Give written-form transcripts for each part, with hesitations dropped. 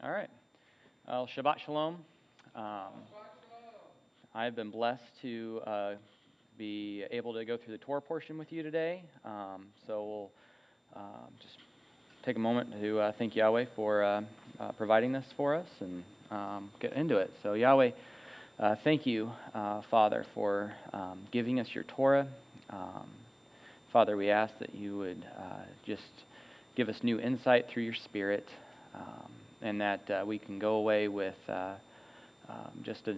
All right. Well, Shabbat Shalom. I've been blessed to be able to go through the Torah portion with you today. So we'll just take a moment to thank Yahweh for providing this for us and get into it. So Yahweh, thank you, Father, for giving us your Torah. Father, we ask that you would just give us new insight through your Spirit, and that we can go away with just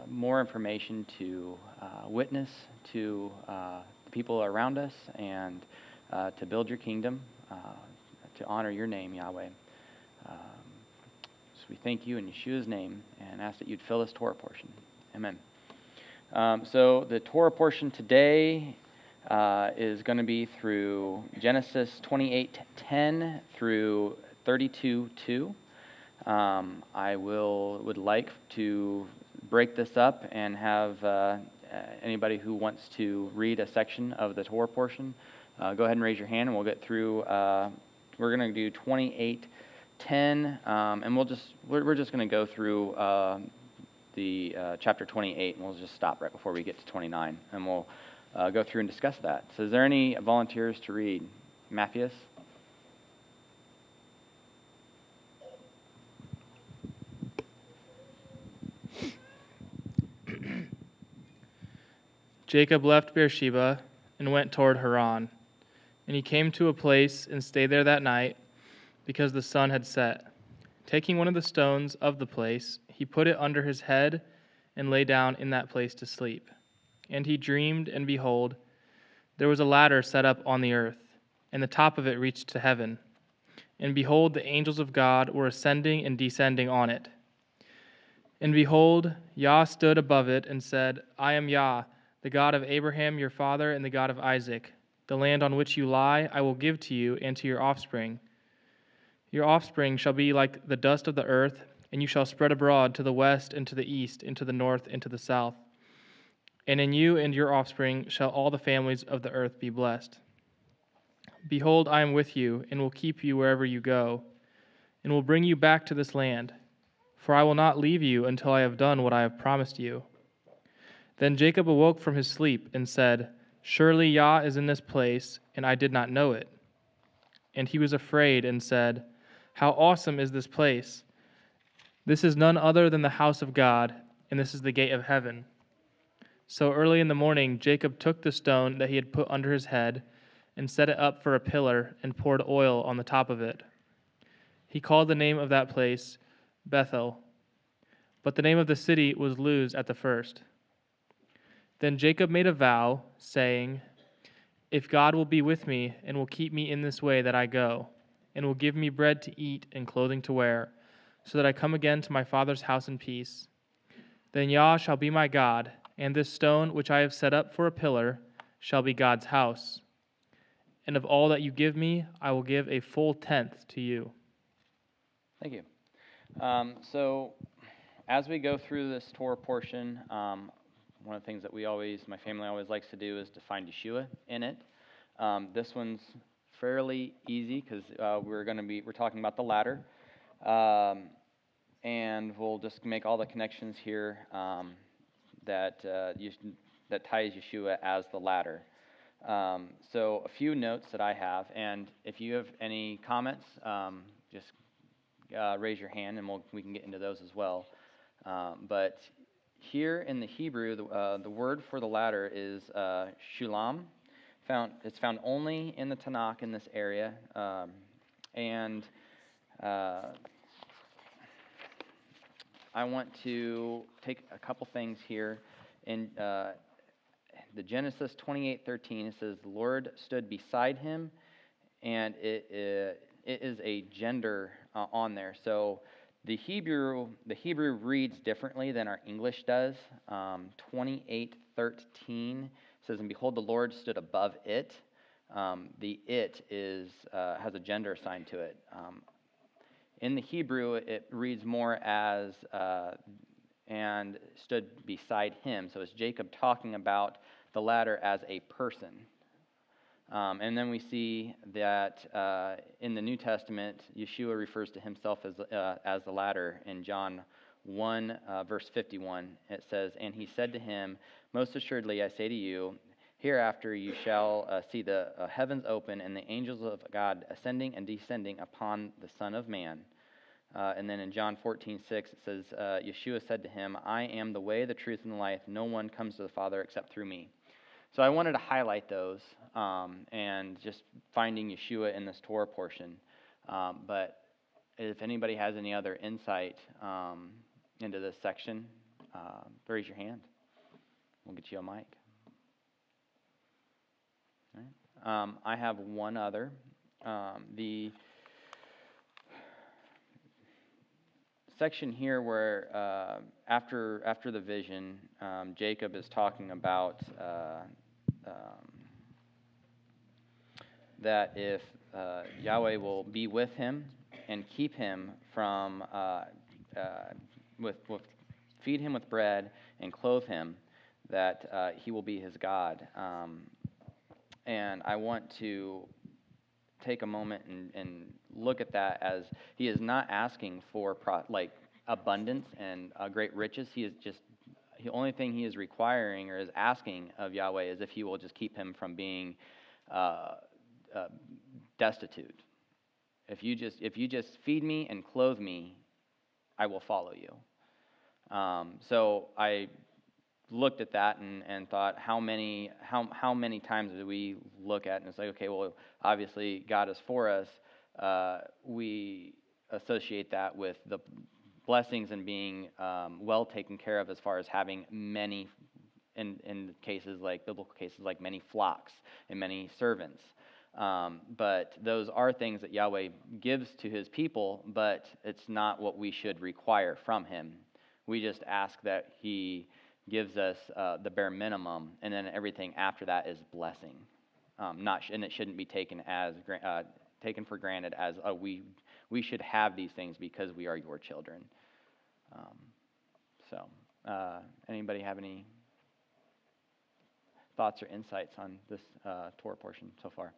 more information to witness to the people around us and to build your kingdom, to honor your name, Yahweh. So we thank you in Yeshua's name and ask that you'd fill this Torah portion. Amen. So the Torah portion today is going to be through Genesis 28:10 through 32:2. I would like to break this up and have anybody who wants to read a section of the Torah portion, go ahead and raise your hand, and we'll get through. We're going to do 28:10, and we're just going to go through the chapter 28, and we'll just stop right before we get to 29, and we'll go through and discuss that. So, is there any volunteers to read? Matthias? Jacob left Beersheba and went toward Haran. And he came to a place and stayed there that night, because the sun had set. Taking one of the stones of the place, he put it under his head and lay down in that place to sleep. And he dreamed, and behold, there was a ladder set up on the earth, and the top of it reached to heaven. And behold, the angels of God were ascending and descending on it. And behold, Yah stood above it and said, I am Yah, the God of Abraham your father and the God of Isaac. The land on which you lie I will give to you and to your offspring. Your offspring shall be like the dust of the earth, and you shall spread abroad to the west and to the east and to the north and to the south. And in you and your offspring shall all the families of the earth be blessed. Behold, I am with you, and will keep you wherever you go, and will bring you back to this land. For I will not leave you until I have done what I have promised you. Then Jacob awoke from his sleep and said, Surely Yah is in this place, and I did not know it. And he was afraid and said, How awesome is this place! This is none other than the house of God, and this is the gate of heaven. So early in the morning Jacob took the stone that he had put under his head and set it up for a pillar and poured oil on the top of it. He called the name of that place Bethel, but the name of the city was Luz at the first. Then Jacob made a vow, saying, If God will be with me and will keep me in this way that I go, and will give me bread to eat and clothing to wear, so that I come again to my father's house in peace, then Yah shall be my God, and this stone which I have set up for a pillar shall be God's house. And of all that you give me, I will give a full tenth to you. Thank you. So, as we go through this Torah portion, one of the things that my family always likes to do is to find Yeshua in it. This one's fairly easy because we're talking about the ladder, and we'll just make all the connections here that ties Yeshua as the ladder. So a few notes that I have, and if you have any comments, just raise your hand, and we can get into those as well. But here in the Hebrew, the word for the ladder is shulam. It's found only in the Tanakh in this area, and I want to take a couple things here. In the Genesis 28:13, it says the Lord stood beside him, and it is a gender on there. So the Hebrew reads differently than our English does. 28:13 says, "And behold, the Lord stood above it." The "it" has a gender assigned to it. In the Hebrew, it reads more as "and stood beside him." So it's Jacob talking about the ladder as a person. And then we see that in the New Testament, Yeshua refers to himself as the ladder. In John 1, verse 51, it says, "And he said to him, Most assuredly I say to you, hereafter you shall see the heavens open and the angels of God ascending and descending upon the Son of Man." And then in John 14:6, it says, Yeshua said to him, "I am the way, the truth, and the life. No one comes to the Father except through me." So I wanted to highlight those and just finding Yeshua in this Torah portion. But if anybody has any other insight into this section, raise your hand. We'll get you a mic. All right. I have one other. The section here where after the vision, Jacob is talking about that if Yahweh will be with him and keep him from feed him with bread and clothe him, that he will be his God. And I want to take a moment and look at that as he is not asking for abundance and great riches. He is just the only thing he is requiring or is asking of Yahweh is if he will just keep him from being destitute. If you just feed me and clothe me, I will follow you. So I looked at that and thought, how many times do we look at and it's like, okay, well, obviously God is for us. We associate that with the blessings and being well taken care of, as far as having many, in cases like biblical cases, like many flocks and many servants. But those are things that Yahweh gives to his people, but it's not what we should require from him. We just ask that he gives us the bare minimum, and then everything after that is blessing. And it shouldn't be taken for granted as we should have these things because we are your children. Anybody have any thoughts or insights on this Torah portion so far?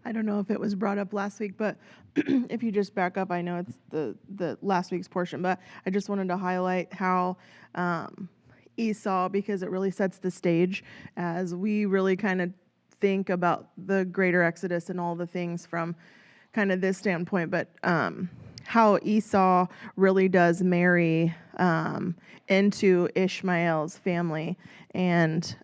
I don't know if it was brought up last week, but if you just back up, I know it's the last week's portion, but I just wanted to highlight how Esau, because it really sets the stage as we really kind of think about the greater Exodus and all the things from kind of this standpoint, but how Esau really does marry into Ishmael's family, and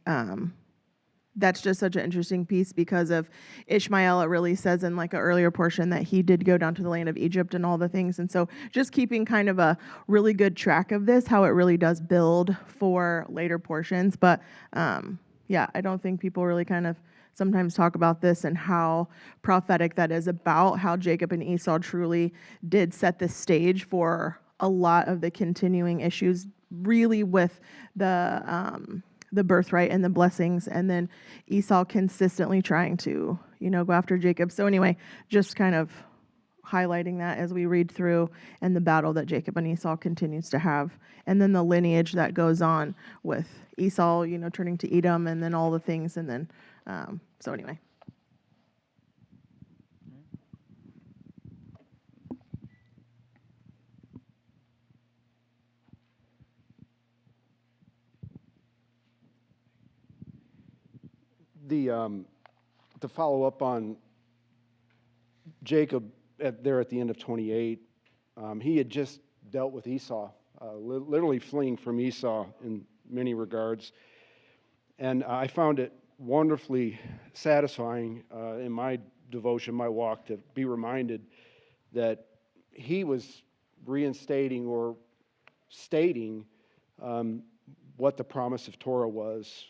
that's just such an interesting piece because of Ishmael. It really says in like an earlier portion that he did go down to the land of Egypt and all the things. And so just keeping kind of a really good track of this, how it really does build for later portions. But I don't think people really kind of sometimes talk about this and how prophetic that is about how Jacob and Esau truly did set the stage for a lot of the continuing issues, really with the birthright and the blessings, and then Esau consistently trying to, go after Jacob. So anyway, just kind of highlighting that as we read through, and the battle that Jacob and Esau continues to have, and then the lineage that goes on with Esau, turning to Edom, and then all the things, and then, so anyway. To follow up on Jacob there at the end of 28, he had just dealt with Esau, literally fleeing from Esau in many regards. And I found it wonderfully satisfying in my devotion, my walk, to be reminded that he was reinstating or stating what the promise of Torah was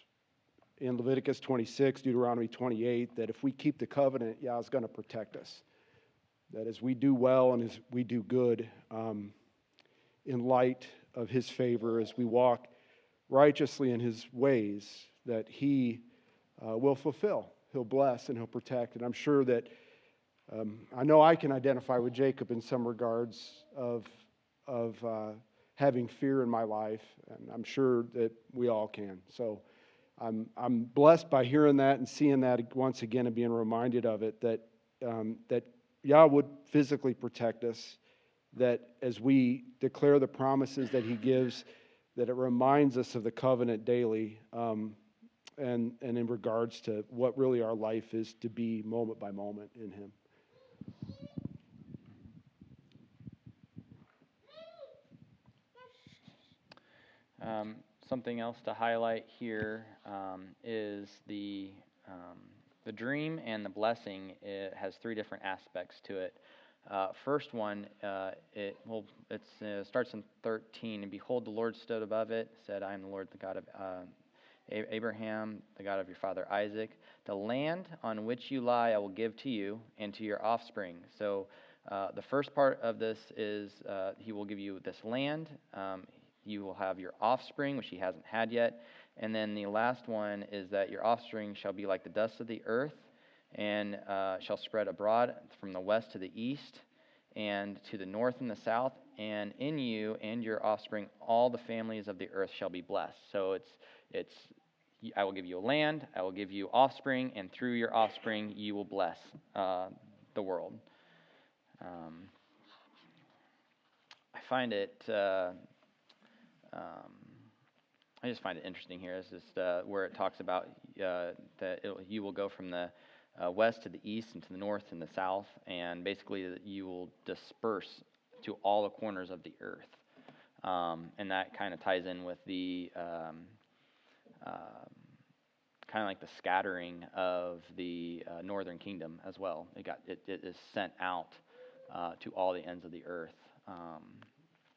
in Leviticus 26, Deuteronomy 28, that if we keep the covenant, Yah's going to protect us. That as we do well and as we do good, in light of his favor, as we walk righteously in his ways, that he will fulfill. He'll bless and he'll protect. And I'm sure that, I know I can identify with Jacob in some regards of having fear in my life, and I'm sure that we all can. So I'm blessed by hearing that and seeing that once again and being reminded of it, that Yah would physically protect us, that as we declare the promises that He gives, that it reminds us of the covenant daily, and in regards to what really our life is to be moment by moment in Him. Something else to highlight here is the dream and the blessing. It has three different aspects to it. First one, it starts in 13. And behold, the Lord stood above it, said, I am the Lord, the God of Abraham, the God of your father Isaac. The land on which you lie I will give to you and to your offspring. So the first part of this is He will give you this land. You will have your offspring, which He hasn't had yet. And then the last one is that your offspring shall be like the dust of the earth, and shall spread abroad from the west to the east, and to the north and the south. And in you and your offspring all the families of the earth shall be blessed. So it's I will give you a land, I will give you offspring, and through your offspring you will bless the world. I find it... I just find it interesting here. It's just where it talks about that you will go from the west to the east and to the north and the south, and basically that you will disperse to all the corners of the earth. And that kind of ties in with the kind of like the scattering of the northern kingdom as well. It is sent out to all the ends of the earth.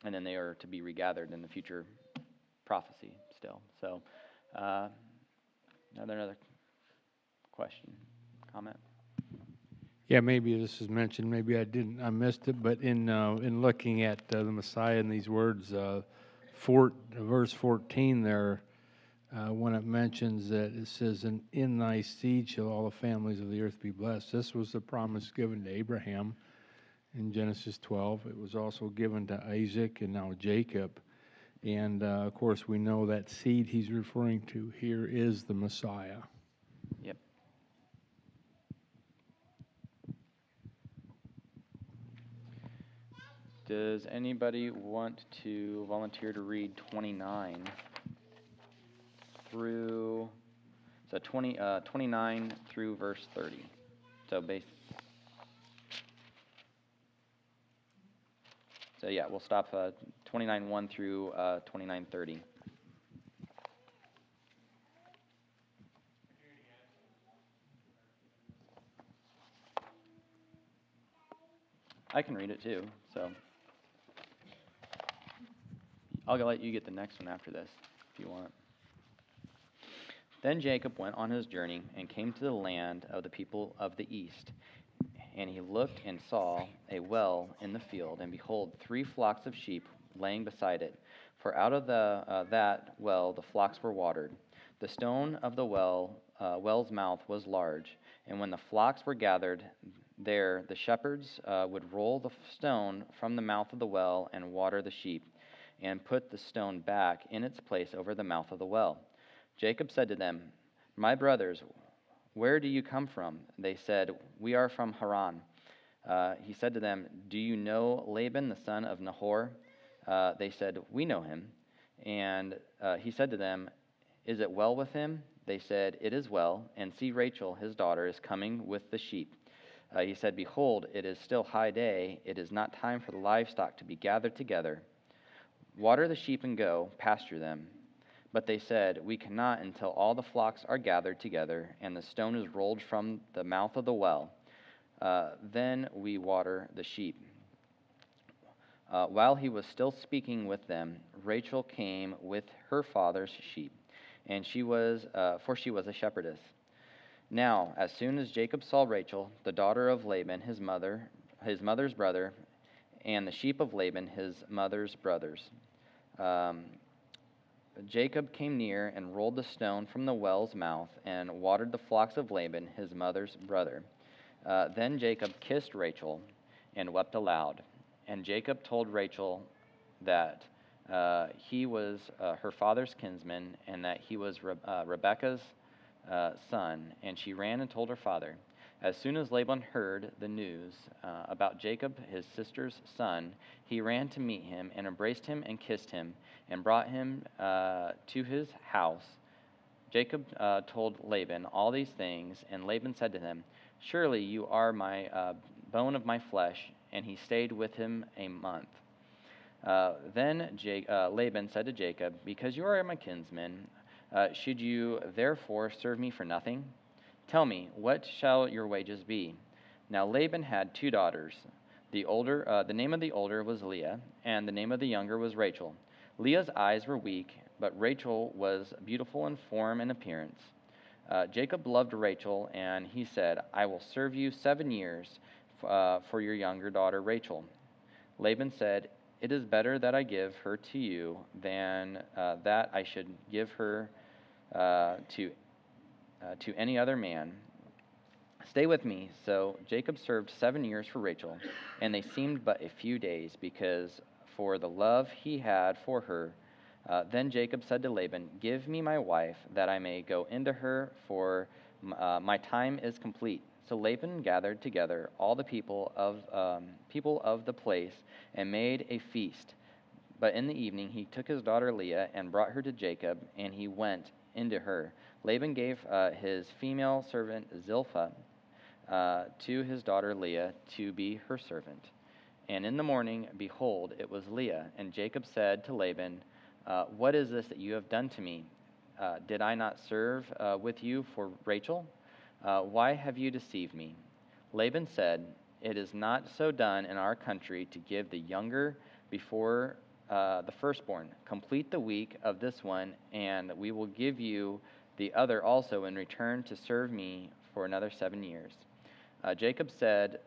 And then they are to be regathered in the future prophecy still. So, another question, comment? Yeah, maybe this is mentioned. Maybe I missed it. But in looking at the Messiah in these words, verse 14 there, when it mentions that it says, in thy seed shall all the families of the earth be blessed. This was the promise given to Abraham in Genesis 12. It was also given to Isaac and now Jacob. And, of course, we know that seed he's referring to here is the Messiah. Yep. Does anybody want to volunteer to read 29 through, 29 through verse 30? So yeah, we'll stop 29:1 through 29:30. I can read it too, so I'll let you get the next one after this if you want. Then Jacob went on his journey and came to the land of the people of the east. And he looked and saw a well in the field, and behold, 3 flocks of sheep laying beside it. For out of that well the flocks were watered. The stone of the well's mouth was large, and when the flocks were gathered there, the shepherds would roll the stone from the mouth of the well and water the sheep, and put the stone back in its place over the mouth of the well. Jacob said to them, My brothers, where do you come from? They said, We are from Haran. He said to them, Do you know Laban, the son of Nahor? They said, We know him. And he said to them, Is it well with him? They said, It is well. And see, Rachel, his daughter, is coming with the sheep. He said, Behold, it is still high day. It is not time for the livestock to be gathered together. Water the sheep and go, pasture them. But they said, We cannot until all the flocks are gathered together, and the stone is rolled from the mouth of the well. Then we water the sheep. While he was still speaking with them, Rachel came with her father's sheep, and for she was a shepherdess. Now, as soon as Jacob saw Rachel, the daughter of Laban, his mother's brother, and the sheep of Laban, his mother's brothers, Jacob came near and rolled the stone from the well's mouth and watered the flocks of Laban, his mother's brother. Then Jacob kissed Rachel and wept aloud. And Jacob told Rachel that he was her father's kinsman and that he was Rebekah's son, and she ran and told her father. As soon as Laban heard the news about Jacob, his sister's son, he ran to meet him and embraced him and kissed him and brought him to his house. Jacob told Laban all these things, and Laban said to him, "Surely you are my bone of my flesh," and he stayed with him a month. Then Laban said to Jacob, "Because you are my kinsman, should you therefore serve me for nothing? Tell me, what shall your wages be?" Now Laban had 2 daughters. The name of the older was Leah, and the name of the younger was Rachel. Leah's eyes were weak, but Rachel was beautiful in form and appearance. Jacob loved Rachel, and he said, "I will serve you 7 years for your younger daughter Rachel." Laban said, "It is better that I give her to you than that I should give her to any other man. Stay with me." So Jacob served 7 years for Rachel, and they seemed but a few days, because for the love he had for her. Then Jacob said to Laban, "Give me my wife, that I may go into her, for my time is complete." So Laban gathered together all the people of the place and made a feast. But in the evening he took his daughter Leah and brought her to Jacob, and he went into her. Laban gave his female servant Zilpah to his daughter Leah to be her servant. And in the morning, behold, it was Leah. And Jacob said to Laban, "What is this that you have done to me? Did I not serve with you for Rachel? Why have you deceived me?" Laban said, "It is not so done in our country to give the younger before the firstborn. Complete the week of this one, and we will give you the other also in return to serve me for another 7 years." Jacob did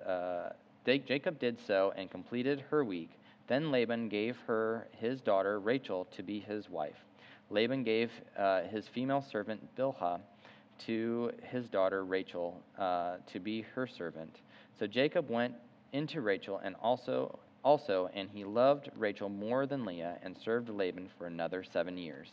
so and completed her week. Then Laban gave her his daughter Rachel to be his wife. Laban gave his female servant Bilhah to his daughter Rachel to be her servant. So Jacob went into Rachel and and he loved Rachel more than Leah, and served Laban for another 7 years.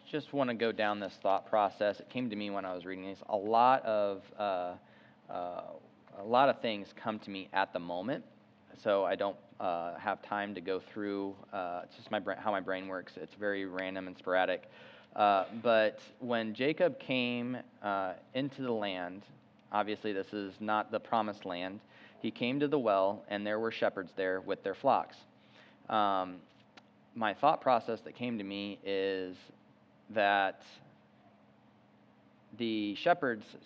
Just want to go down this thought process. It came to me when I was reading these. A lot of things come to me at the moment, so I don't have time to go through. It's just how my brain works. It's very random and sporadic. But when Jacob came into the land, obviously this is not the promised land. He came to the well, and there were shepherds there with their flocks. My thought process that came to me is that the shepherds'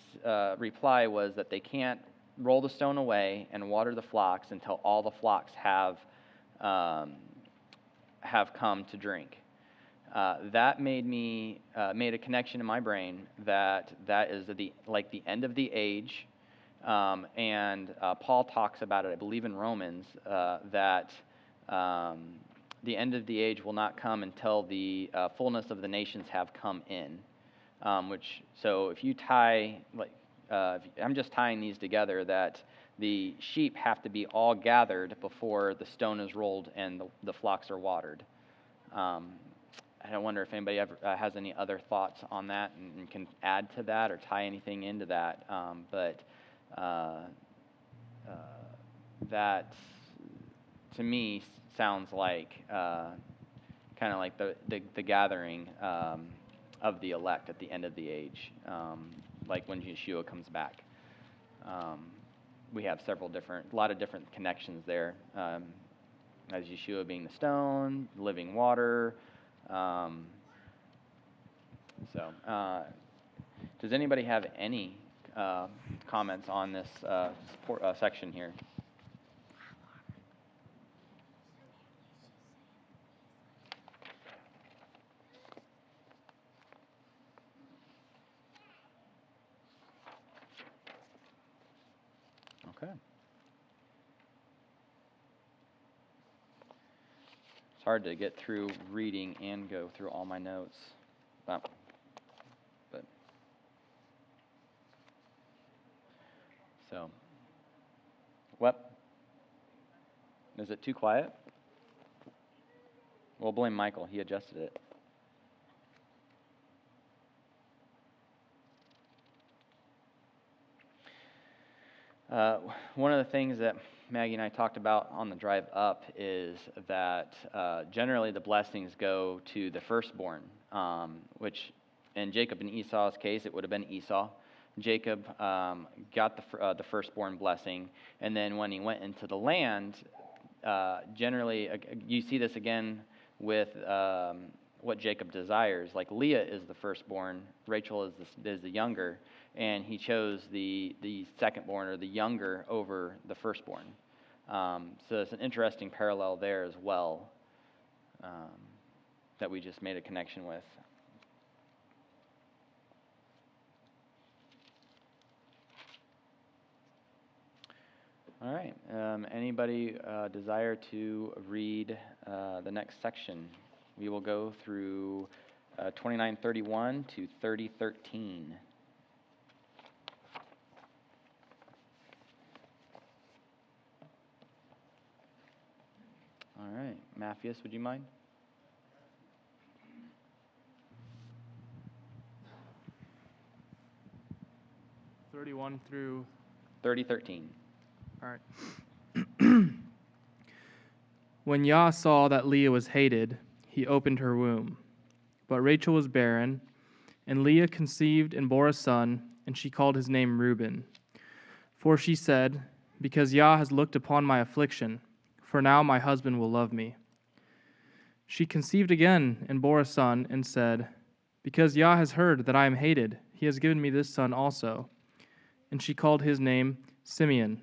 reply was that they can't roll the stone away and water the flocks until all the flocks have come to drink. That made a connection in my brain that is the end of the age, and Paul talks about it, I believe, in Romans, that the end of the age will not come until the fullness of the nations have come in. So if you tie, I'm just tying these together, that the sheep have to be all gathered before the stone is rolled and the flocks are watered. I wonder if anybody ever has any other thoughts on that and can add to that or tie anything into that. But that, to me, sounds like kind of like the gathering of the elect at the end of the age, like when Yeshua comes back. We have a lot of different connections there, as Yeshua being the stone, living water. Does anybody have any comments on this section here? Okay. It's hard to get through reading and go through all my notes. But so What? Is it too quiet? We'll blame Michael. He adjusted it. One of the things that Maggie and I talked about on the drive up is that generally the blessings go to the firstborn, which in Jacob and Esau's case, it would have been Esau. Jacob got the firstborn blessing, and then when he went into the land, generally you see this again with what Jacob desires. Like Leah is the firstborn, Rachel is the younger, and he chose the secondborn or the younger over the firstborn. So it's an interesting parallel there as well that we just made a connection with. All right. Anybody desire to read the next section? We will go through 29:31 to 30:13. All right. Matthias, would you mind? (31 through 30:13. All right. When Yah saw that Leah was hated, he opened her womb. But Rachel was barren, and Leah conceived and bore a son, and she called his name Reuben. For she said, because Yah has looked upon my affliction, for now my husband will love me. She conceived again and bore a son, and said, because Yah has heard that I am hated, he has given me this son also. And she called his name Simeon.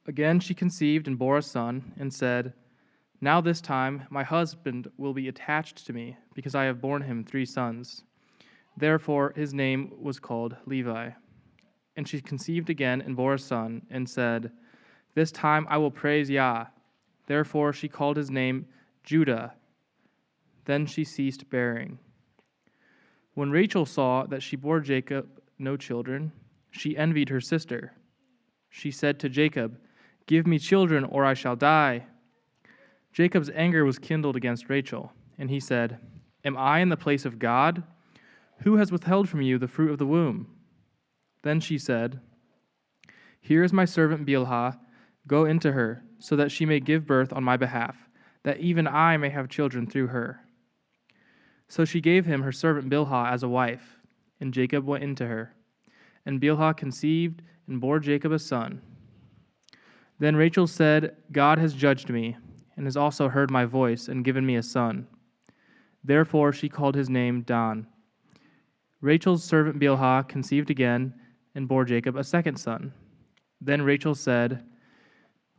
Again she conceived and bore a son, and said, now this time my husband will be attached to me, because I have borne him 3 sons. Therefore his name was called Levi. And she conceived again and bore a son, and said, this time I will praise Yah. Therefore she called his name Judah. Then she ceased bearing. When Rachel saw that she bore Jacob no children, she envied her sister. She said to Jacob, give me children, or I shall die. Jacob's anger was kindled against Rachel, and he said, am I in the place of God? Who has withheld from you the fruit of the womb? Then she said, here is my servant Bilhah. Go into her, so that she may give birth on my behalf, that even I may have children through her. So she gave him her servant Bilhah as a wife, and Jacob went into her. And Bilhah conceived and bore Jacob a son. Then Rachel said, God has judged me, and has also heard my voice, and given me a son. Therefore she called his name Dan. Rachel's servant Bilhah conceived again, and bore Jacob a second son. Then Rachel said,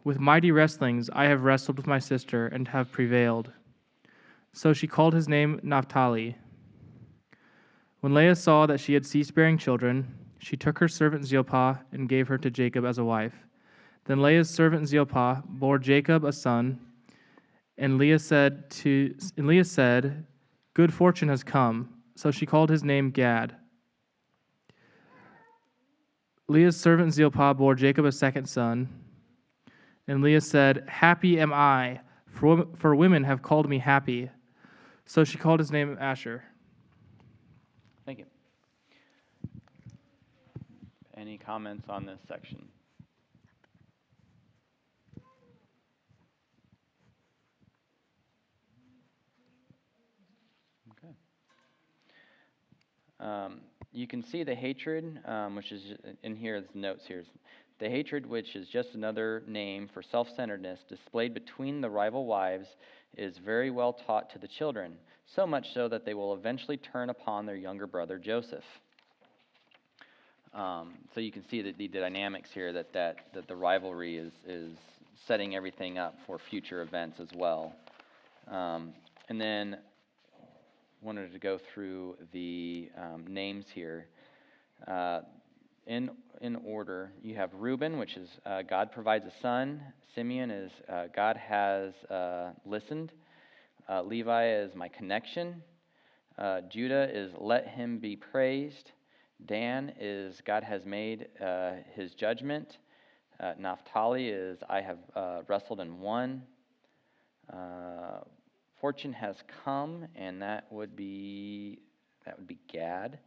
with mighty wrestlings I have wrestled with my sister, and have prevailed. So she called his name Naphtali. When Leah saw that she had ceased bearing children, she took her servant Zilpah, and gave her to Jacob as a wife. Then Leah's servant Zilpah bore Jacob a son, and Leah said, good fortune has come. So she called his name Gad. Leah's servant Zilpah bore Jacob a second son, and Leah said, happy am I, for women have called me happy. So she called his name Asher. Thank you. Any comments on this section? You can see the hatred, which is in here, the notes here. The hatred, which is just another name for self-centeredness, displayed between the rival wives, is very well taught to the children, so much so that they will eventually turn upon their younger brother Joseph. So you can see that the dynamics here, that the rivalry is setting everything up for future events as well. And then wanted to go through the names here. In order, you have Reuben, which is God provides a son. Simeon is God has listened. Levi is my connection. Judah is let him be praised. Dan is God has made his judgment. Naphtali is I have wrestled and won. Fortune has come, and that would be Gad.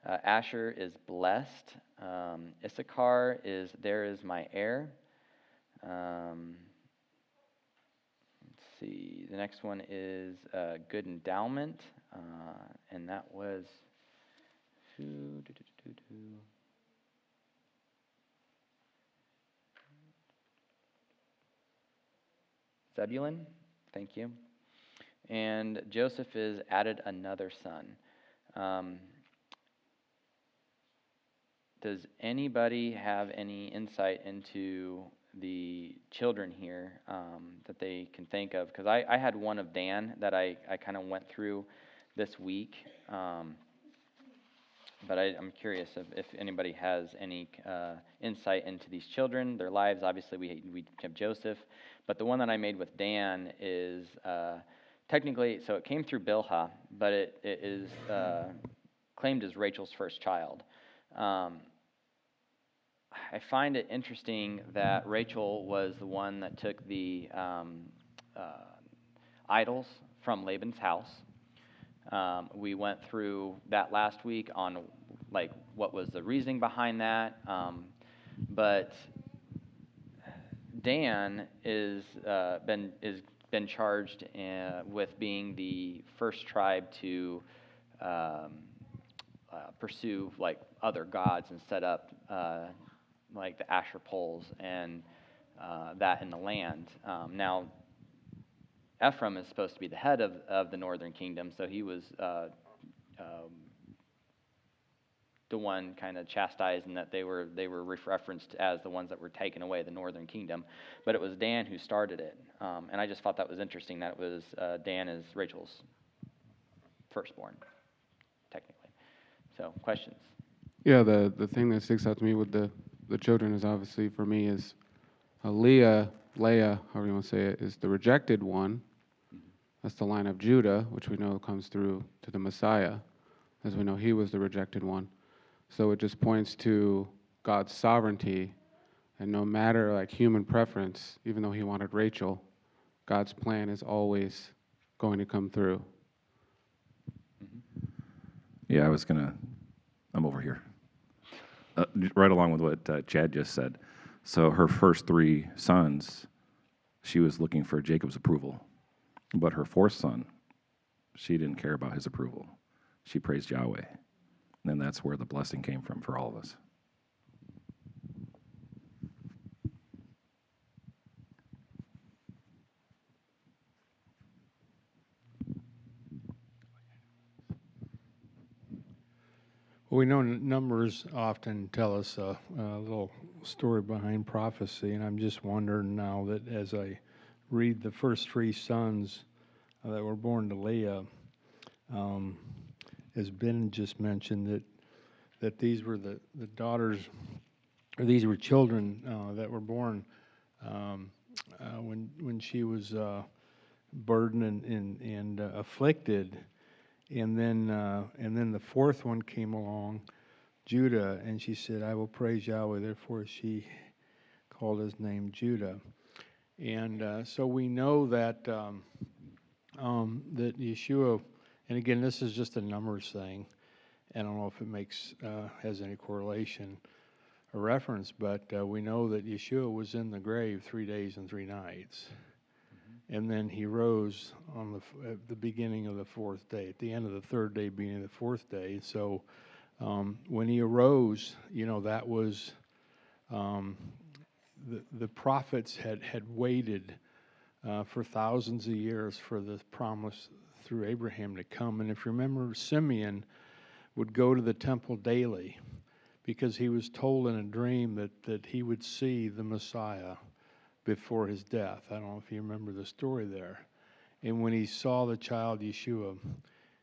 Asher is blessed. Issachar is there is my heir. Let's see. The next one is good endowment, and that was Zebulun. Thank you. And Joseph is added another son. Does anybody have any insight into the children here that they can think of? Because I had one of Dan that I kind of went through this week. But I'm curious if anybody has any insight into these children, their lives. Obviously, we have Joseph. But the one that I made with Dan is technically, so it came through Bilhah, but it is claimed as Rachel's first child. I find it interesting that Rachel was the one that took the idols from Laban's house. We went through that last week on like what was the reasoning behind that. But Dan is been charged with being the first tribe to pursue like other gods and set up like the Asher poles and that in the land. Now, Ephraim is supposed to be the head of the northern kingdom, so he was the one kind of chastised, and that they were referenced as the ones that were taking away the northern kingdom. But it was Dan who started it, and I just thought that was interesting that it was Dan is Rachel's firstborn, technically. So, questions? Yeah, the thing that sticks out to me with the children is obviously for me is Leah, however you want to say it, is the rejected one. That's the line of Judah, which we know comes through to the Messiah, as we know he was the rejected one. So it just points to God's sovereignty, and no matter like human preference, even though he wanted Rachel, God's plan is always going to come through. Yeah, I'm over here. Right along with what Chad just said. So her first three sons, she was looking for Jacob's approval. But her fourth son, she didn't care about his approval. She praised Yahweh. And that's where the blessing came from for all of us. Well, we know numbers often tell us a little story behind prophecy, and I'm just wondering now that as I read the first three sons that were born to Leah, as Ben just mentioned, that these were the daughters, or these were children that were born when she was burdened and afflicted. And then the fourth one came along, Judah, and she said, "I will praise Yahweh." Therefore, she called his name Judah. And so we know that that Yeshua, and again, this is just a numbers thing. I don't know if it has any correlation or reference, but we know that Yeshua was in the grave 3 days and 3 nights. And then he rose at the beginning of the fourth day, at the end of the third day, beginning of the fourth day. So when he arose, that was the prophets had waited for thousands of years for the promise through Abraham to come. And if you remember, Simeon would go to the temple daily because he was told in a dream that he would see the Messiah before his death. I don't know if you remember the story there. And when he saw the child Yeshua,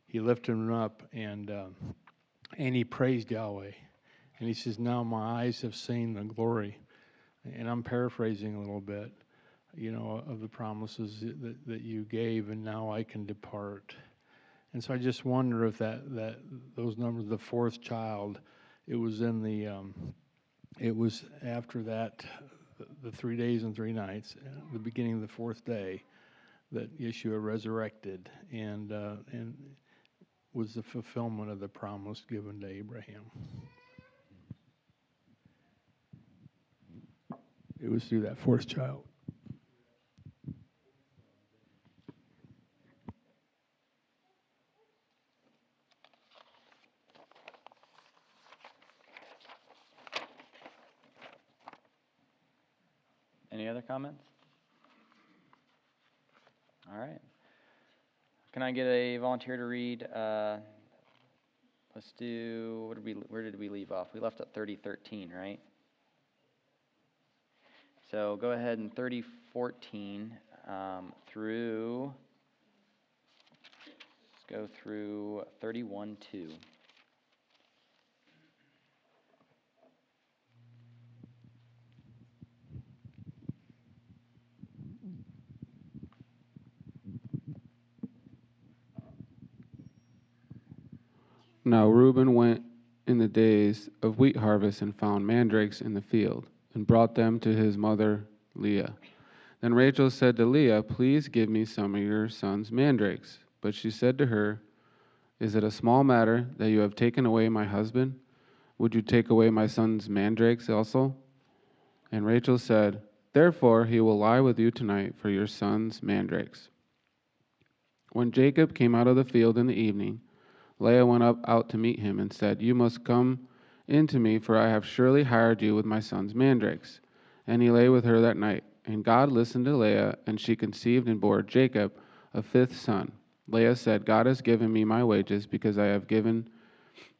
he lifted him up and he praised Yahweh. And he says, "Now my eyes have seen the glory." And I'm paraphrasing a little bit, of the promises that you gave, and now I can depart. And so I just wonder if that those numbers, the fourth child, it was in the it was after that the 3 days and 3 nights, the beginning of the fourth day, that Yeshua resurrected and was the fulfillment of the promise given to Abraham. It was through that fourth child. Any other comments? All right. Can I get a volunteer to read? Let's do, where did we leave off? We left at 30:13, right? So go ahead and 30:14 through, let's go through 31:2. Now Reuben went in the days of wheat harvest and found mandrakes in the field, and brought them to his mother Leah. Then Rachel said to Leah, "Please give me some of your son's mandrakes." But she said to her, "Is it a small matter that you have taken away my husband? Would you take away my son's mandrakes also?" And Rachel said, "Therefore he will lie with you tonight for your son's mandrakes." When Jacob came out of the field in the evening, Leah went out to meet him and said, "You must come in to me, for I have surely hired you with my son's mandrakes." And he lay with her that night. And God listened to Leah, and she conceived and bore Jacob a fifth son. Leah said, "God has given me my wages, because I have given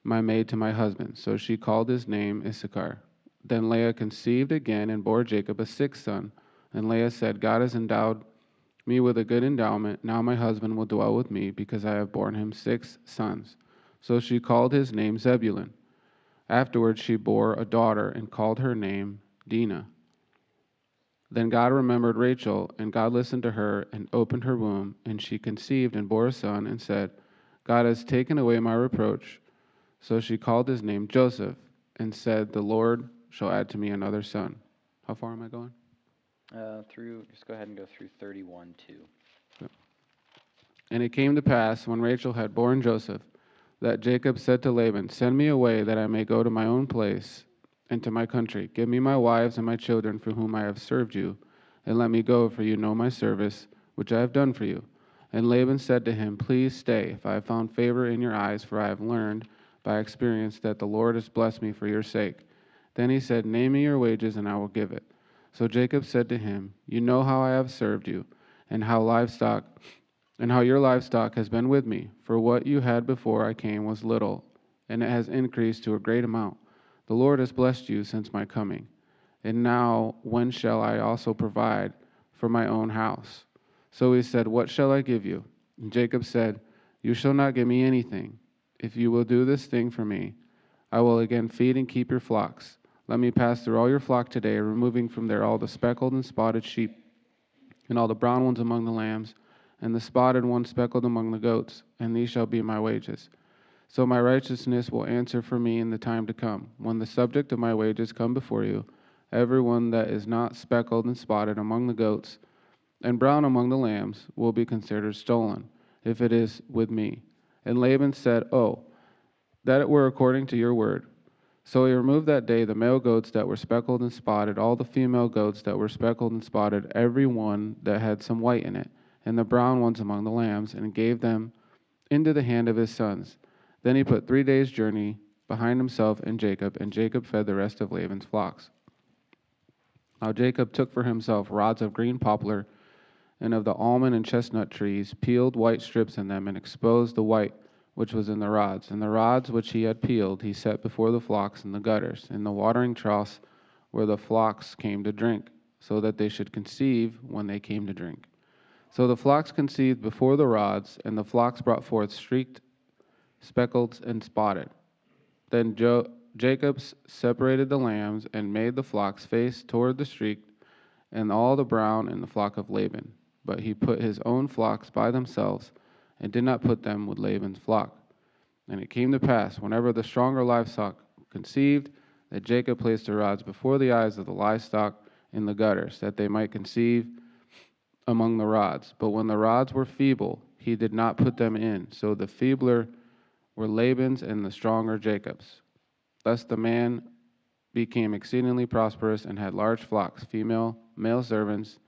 my maid to my husband." So she called his name Issachar. Then Leah conceived again and bore Jacob a sixth son. And Leah said, "God has endowed me with a good endowment. Now my husband will dwell with me, because I have borne him 6 sons." So she called his name Zebulun. Afterwards she bore a daughter and called her name Dinah. Then God remembered Rachel, and God listened to her and opened her womb, and she conceived and bore a son and said, "God has taken away my reproach." So she called his name Joseph and said, "The Lord shall add to me another son." How far am I going? Just go ahead and go through 31:2. And it came to pass, when Rachel had borne Joseph, that Jacob said to Laban, "Send me away, that I may go to my own place and to my country. Give me my wives and my children, for whom I have served you, and let me go, for you know my service, which I have done for you." And Laban said to him, "Please stay, if I have found favor in your eyes, for I have learned by experience that the Lord has blessed me for your sake." Then he said, "Name me your wages, and I will give it." So Jacob said to him, "You know how I have served you, and how your livestock has been with me. For what you had before I came was little, and it has increased to a great amount. The Lord has blessed you since my coming. And now when shall I also provide for my own house?" So he said, "What shall I give you?" And Jacob said, "You shall not give me anything. If you will do this thing for me, I will again feed and keep your flocks. Let me pass through all your flock today, removing from there all the speckled and spotted sheep, and all the brown ones among the lambs, and the spotted ones speckled among the goats, and these shall be my wages. So my righteousness will answer for me in the time to come. When the subject of my wages come before you, every one that is not speckled and spotted among the goats, and brown among the lambs, will be considered stolen, if it is with me." And Laban said, "Oh, that it were according to your word." So he removed that day the male goats that were speckled and spotted, all the female goats that were speckled and spotted, every one that had some white in it, and the brown ones among the lambs, and gave them into the hand of his sons. Then he put 3 days' journey behind himself and Jacob fed the rest of Laban's flocks. Now Jacob took for himself rods of green poplar, and of the almond and chestnut trees, peeled white strips in them, and exposed the white which was in the rods. And the rods which he had peeled he set before the flocks in the gutters, in the watering troughs where the flocks came to drink, so that they should conceive when they came to drink. So the flocks conceived before the rods, and the flocks brought forth streaked, speckled, and spotted. Then Jacob separated the lambs, and made the flocks face toward the streaked, and all the brown in the flock of Laban. But he put his own flocks by themselves, and did not put them with Laban's flock. And it came to pass, whenever the stronger livestock conceived, that Jacob placed the rods before the eyes of the livestock, in the gutters, that they might conceive among the rods. But when the rods were feeble, he did not put them in. So the feebler were Laban's and the stronger Jacob's. Thus the man became exceedingly prosperous and had large flocks, male servants,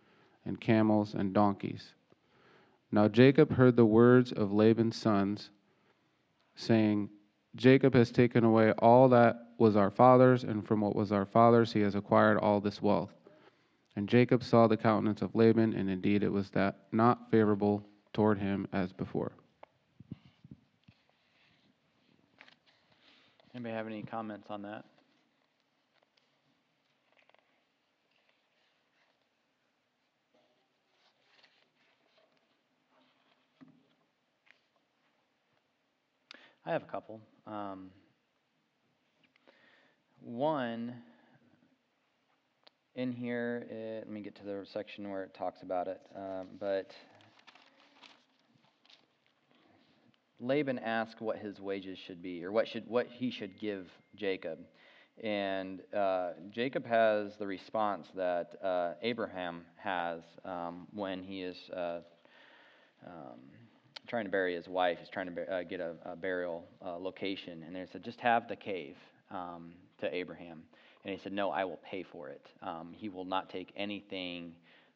and camels and donkeys. Now Jacob heard the words of Laban's sons, saying, Jacob has taken away all that was our father's, and from what was our father's he has acquired all this wealth. And Jacob saw the countenance of Laban, and indeed it was that not favorable toward him as before. Anybody have any comments on that? I have a couple. One, in here, let me get to the section where it talks about it, but Laban asked what his wages should be, or what he should give Jacob. And Jacob has the response that Abraham has when he is trying to bury his wife. He's trying to get a burial location. And they said, just have the cave to Abraham. And he said, no, I will pay for it. He will not take anything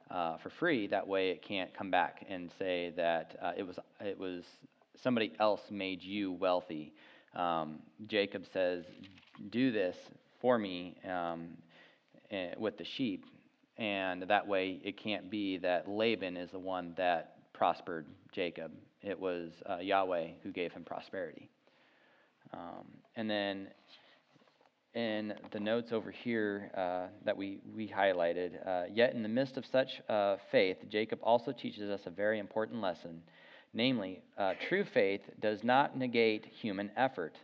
for free. That way it can't come back and say that it was somebody else made you wealthy. Jacob says, do this for me with the sheep. And that way it can't be that Laban is the one that prospered Jacob. It was Yahweh who gave him prosperity. And then in the notes over here that we highlighted, yet in the midst of such faith, Jacob also teaches us a very important lesson. Namely, true faith does not negate human effort.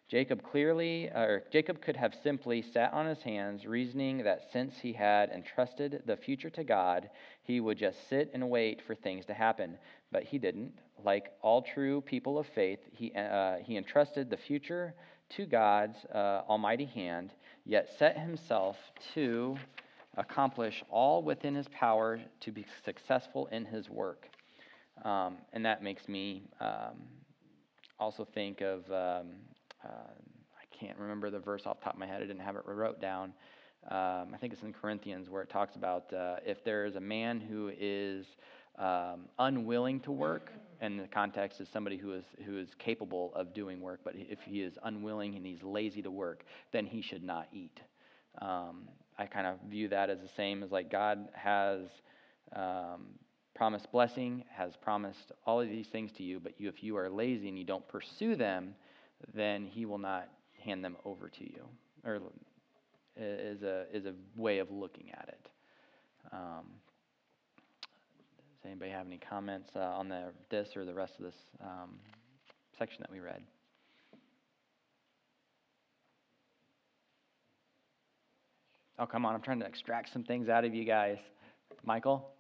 Jacob could have simply sat on his hands, reasoning that since he had entrusted the future to God, he would just sit and wait for things to happen. But he didn't. Like all true people of faith, he entrusted the future to God's almighty hand, yet set himself to accomplish all within his power to be successful in his work. And that makes me also think of, I can't remember the verse off the top of my head. I didn't have it wrote down. I think it's in Corinthians where it talks about if there is a man who is unwilling to work, and the context is somebody who is capable of doing work, but if he is unwilling and he's lazy to work, then he should not eat. I kind of view that as the same as like God has promised blessing, has promised all of these things to you, but if you are lazy and you don't pursue them, then he will not hand them over to you, or is a way of looking at it. Does anybody have any comments on this or the rest of this section that we read? Oh, come on, I'm trying to extract some things out of you guys. Michael?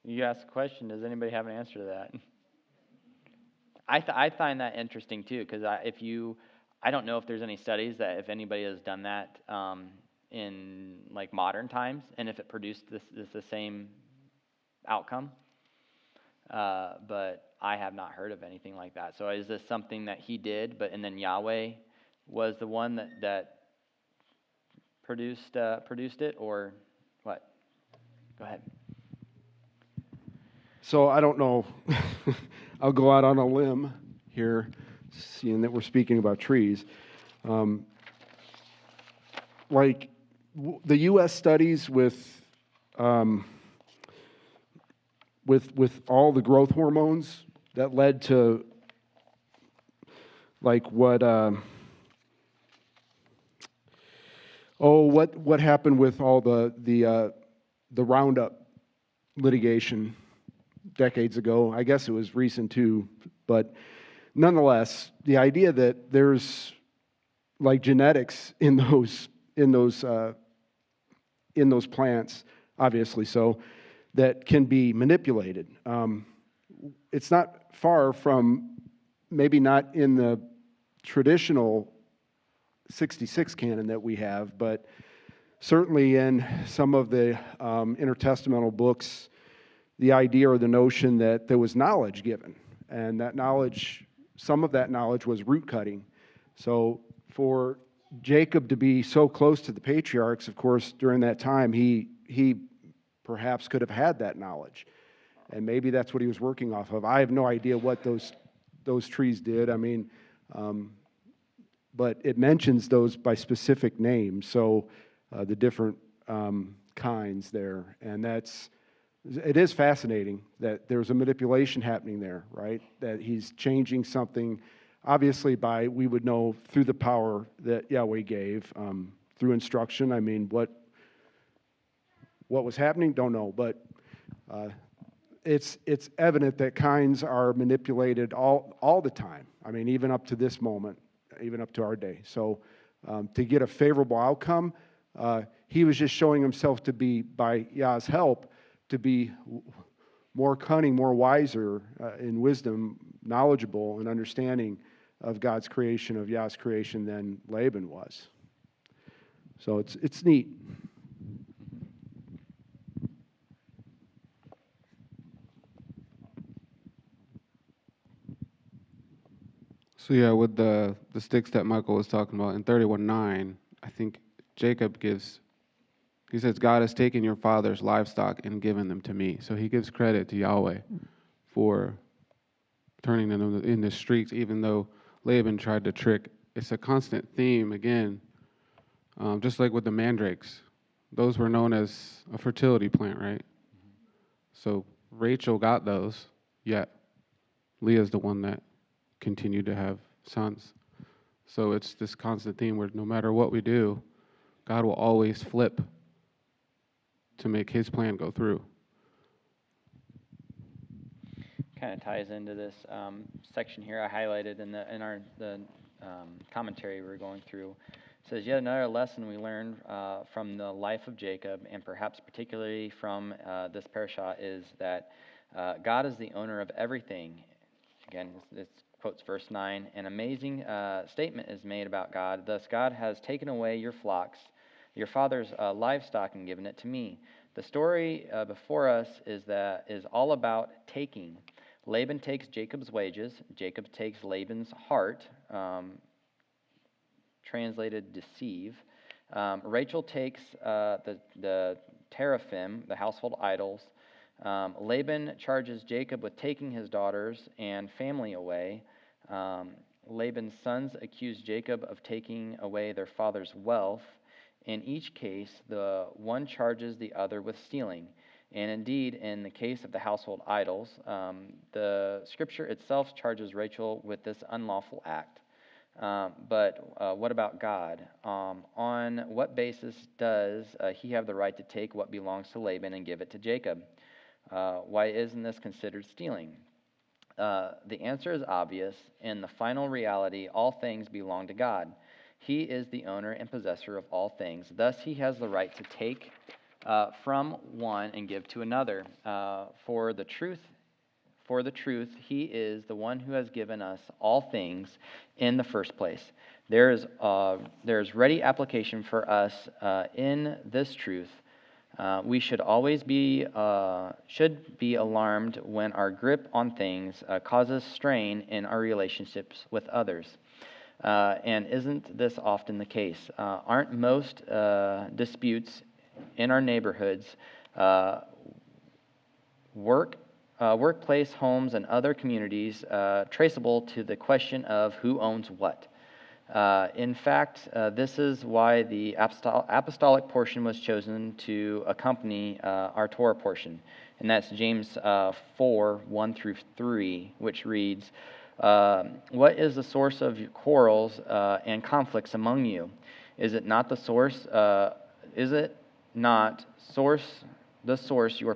You asked a question. Does anybody have an answer to that? I find that interesting too, because I don't know if there's any studies that if anybody has done that in like modern times, and if it produced the same outcome. But I have not heard of anything like that. So is this something that he did, and then Yahweh was the one that produced it, or what? Go ahead. So I don't know. I'll go out on a limb here, seeing that we're speaking about trees. Like the U.S. studies with all the growth hormones that led to like what happened with all the Roundup litigation decades ago. I guess it was recent too, but nonetheless, the idea that there's like genetics in those plants, obviously so, that can be manipulated. It's not far from, maybe not in the traditional 66 canon that we have, but certainly in some of the intertestamental books, the idea or the notion that there was knowledge given, and that knowledge, some of that knowledge was root cutting. So for Jacob to be so close to the patriarchs, of course, during that time, he perhaps could have had that knowledge, and maybe that's what he was working off of. I have no idea what those trees did. I mean, but it mentions those by specific names, so the different kinds there, and it is fascinating that there's a manipulation happening there, right? That he's changing something, obviously we would know through the power that Yahweh gave, through instruction. I mean, what was happening, don't know, but it's evident that kinds are manipulated all the time. I mean, even up to this moment, even up to our day. So to get a favorable outcome, he was just showing himself to be, by Yah's help, to be more cunning, more wiser in wisdom, knowledgeable and understanding of God's creation, of Yah's creation, than Laban was. So it's neat. So yeah, with the sticks that Michael was talking about in 31:9, I think Jacob he says, God has taken your father's livestock and given them to me. So he gives credit to Yahweh for turning them into streaks, even though Laban tried to trick. It's a constant theme, again, just like with the mandrakes. Those were known as a fertility plant, right? So Rachel got those, yet Leah's the one that continued to have sons. So it's this constant theme where no matter what we do, God will always flip to make his plan go through. Kind of ties into this section here I highlighted in the commentary we were going through. It says, yet another lesson we learned from the life of Jacob, and perhaps particularly from this parashah, is that God is the owner of everything. Again, this quotes verse 9. An amazing statement is made about God. Thus, God has taken away your flocks, your father's livestock, and given it to me. The story before us is all about taking. Laban takes Jacob's wages. Jacob takes Laban's heart, translated deceive. Rachel takes the teraphim, the household idols. Laban charges Jacob with taking his daughters and family away. Laban's sons accuse Jacob of taking away their father's wealth. In each case, the one charges the other with stealing. And indeed, in the case of the household idols, the scripture itself charges Rachel with this unlawful act. But what about God? On what basis does he have the right to take what belongs to Laban and give it to Jacob? Why isn't this considered stealing? The answer is obvious. In the final reality, all things belong to God. He is the owner and possessor of all things. Thus, he has the right to take from one and give to another. For the truth, he is the one who has given us all things in the first place. There's ready application for us in this truth. We should always be alarmed when our grip on things causes strain in our relationships with others. And isn't this often the case? Aren't most disputes in our neighborhoods, workplace, homes, and other communities traceable to the question of who owns what? In fact, this is why the apostolic portion was chosen to accompany our Torah portion, and that's James 4, 1 through 3, which reads, what is the source of your quarrels and conflicts among you? Is it not the source your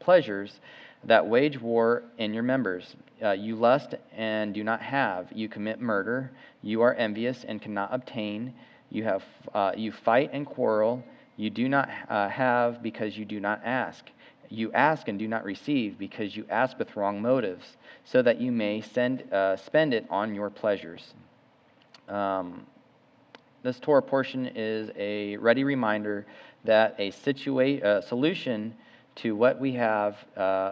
pleasures that wage war in your members? You lust and do not have. You commit murder. You are envious and cannot obtain. You fight and quarrel. You do not have because you do not ask. You ask and do not receive because you ask with wrong motives, so that you may spend it on your pleasures. This Torah portion is a ready reminder that a solution to what we have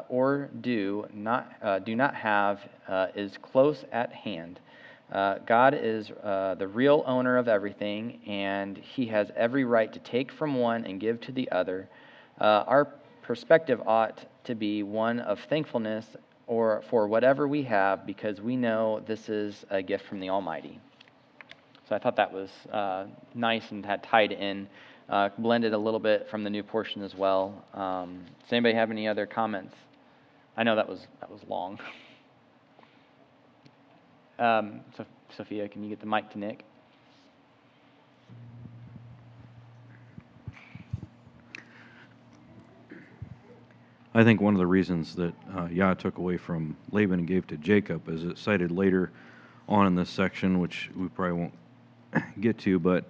or do not have is close at hand. God is the real owner of everything, and He has every right to take from one and give to the other. Our perspective ought to be one of thankfulness for whatever we have, because we know this is a gift from the Almighty. So I thought that was nice and had tied in, blended a little bit from the new portion as well. Does anybody have any other comments? I know that was long. So Sophia, can you get the mic to Nick? I think one of the reasons that Yah took away from Laban and gave to Jacob is it cited later on in this section, which we probably won't get to, but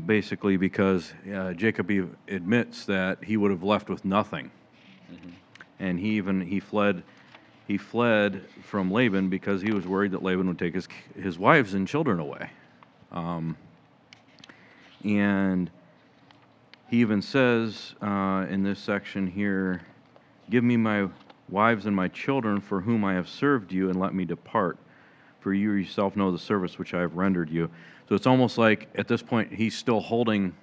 basically because Jacob admits that he would have left with nothing. Mm-hmm. And he fled from Laban because he was worried that Laban would take his wives and children away. And he even says in this section here, give me my wives and my children for whom I have served you, and let me depart. For you yourself know the service which I have rendered you. So it's almost like at this point he's still holding,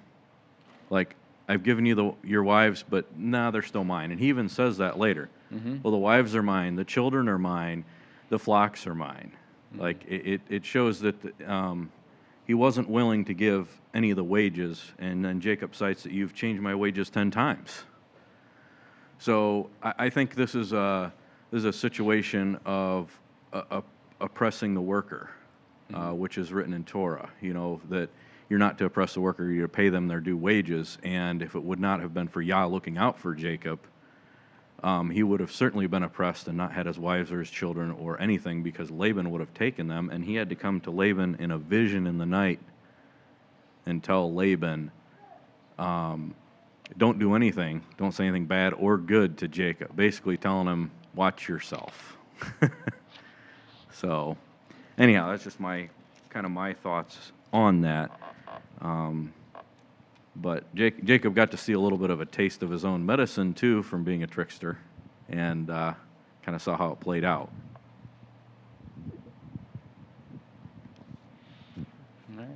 like, I've given you your wives, but they're still mine. And he even says that later. Mm-hmm. Well, the wives are mine, the children are mine, the flocks are mine. Mm-hmm. Like it shows that he wasn't willing to give any of the wages, and then Jacob cites that you've changed my wages 10 times. So I think this is a situation of oppressing the worker, which is written in Torah. You know, that you're not to oppress the worker, you're to pay them their due wages. And if it would not have been for Yah looking out for Jacob, he would have certainly been oppressed and not had his wives or his children or anything, because Laban would have taken them, and he had to come to Laban in a vision in the night and tell Laban, don't do anything, don't say anything bad or good to Jacob, basically telling him, watch yourself. So anyhow, that's just my thoughts on that. But Jacob got to see a little bit of a taste of his own medicine, too, from being a trickster, and kind of saw how it played out. All right.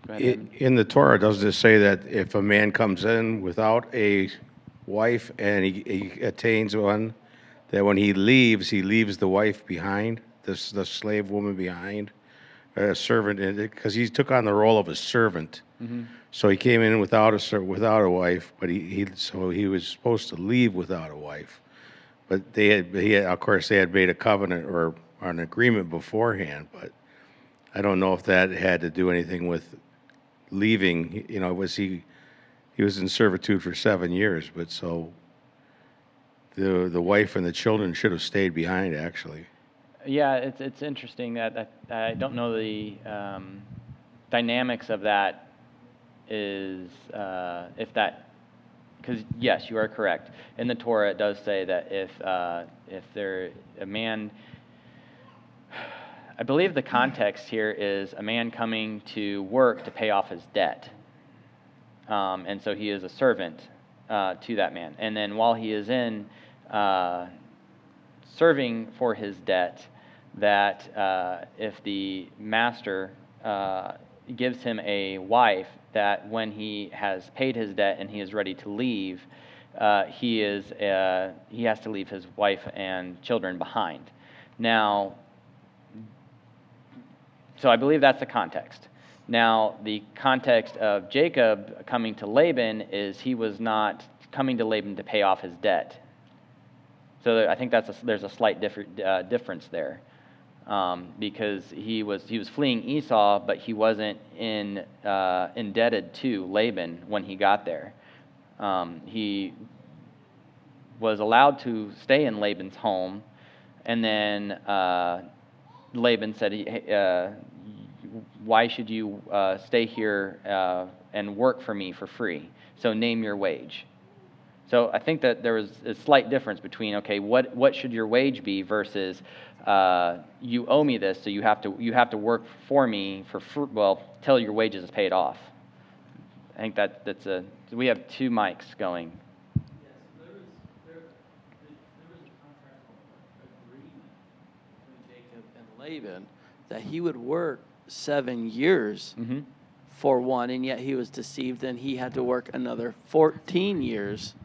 Go ahead, In the Torah, doesn't it say that if a man comes in without a wife and he attains one, that when he leaves the wife behind, the slave woman behind, a servant, because he took on the role of a servant. Mm-hmm. So he came in without a wife, but he was supposed to leave without a wife. But of course they had made a covenant or an agreement beforehand. But I don't know if that had to do anything with leaving. You know, he was in servitude for 7 years, but so the wife and the children should have stayed behind, actually. Yeah, it's interesting that I don't know the dynamics of that. Is if that, because yes, you are correct. In the Torah, it does say that if a man, I believe the context here is a man coming to work to pay off his debt, and so he is a servant to that man. And then while he is in serving for his debt, that if the master gives him a wife, that when he has paid his debt and he is ready to leave, he has to leave his wife and children behind. Now, So I believe that's the context. Now, the context of Jacob coming to Laban is he was not coming to Laban to pay off his debt. So I think there's a slight difference there, because he was fleeing Esau, but he wasn't indebted to Laban when he got there. He was allowed to stay in Laban's home, and then Laban said, why should you stay here and work for me for free? So name your wage. So I think that there was a slight difference between, okay, what should your wage be versus you owe me this, so you have to work for me till your wages is paid off. I think that's we have two mics going. Yes, there was a contractual agreement between Jacob and Laban that he would work 7 years for one, and yet he was deceived, and he had to work another 14 years.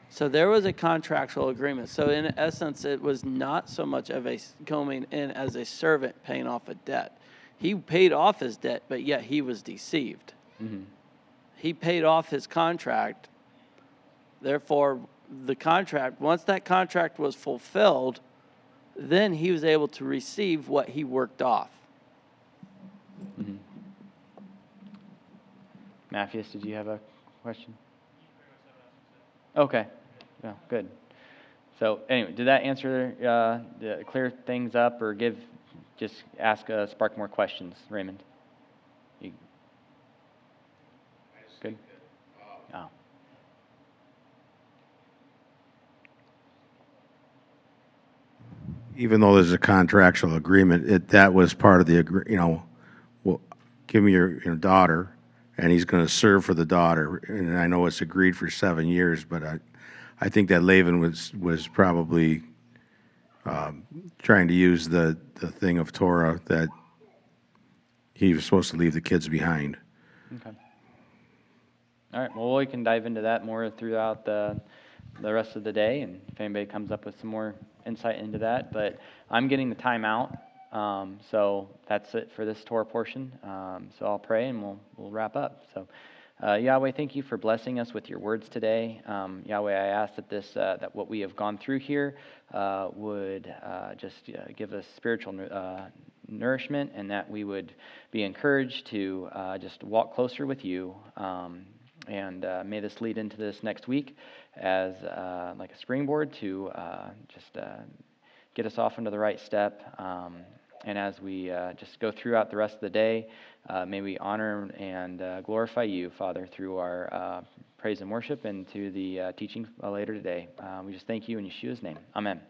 So there was a contractual agreement. So in essence, it was not so much of a coming in as a servant paying off a debt. He paid off his debt, but yet he was deceived. He paid off his contract. Therefore, once that contract was fulfilled, then he was able to receive what he worked off. Matthews, did you have a question? Okay. Yeah, good. So anyway, did that answer, clear things up, or spark more questions, Raymond? Good? Oh. Even though there's a contractual agreement, that was part of the give me your daughter, and he's going to serve for the daughter. And I know it's agreed for 7 years, but I think that Laban was probably trying to use the thing of Torah that he was supposed to leave the kids behind. Okay. All right. Well, we can dive into that more throughout the rest of the day, and if anybody comes up with some more insight into that. But I'm getting the time out, so that's it for this Torah portion. So I'll pray, and we'll wrap up. So, Yahweh, thank you for blessing us with your words today. Yahweh, I ask that that what we have gone through here would just give us spiritual nourishment, and that we would be encouraged to just walk closer with you. And may this lead into this next week as like a springboard to just get us off into the right step. And as we just go throughout the rest of the day, may we honor and glorify you, Father, through our praise and worship, and to the teaching later today. We just thank you in Yeshua's name. Amen.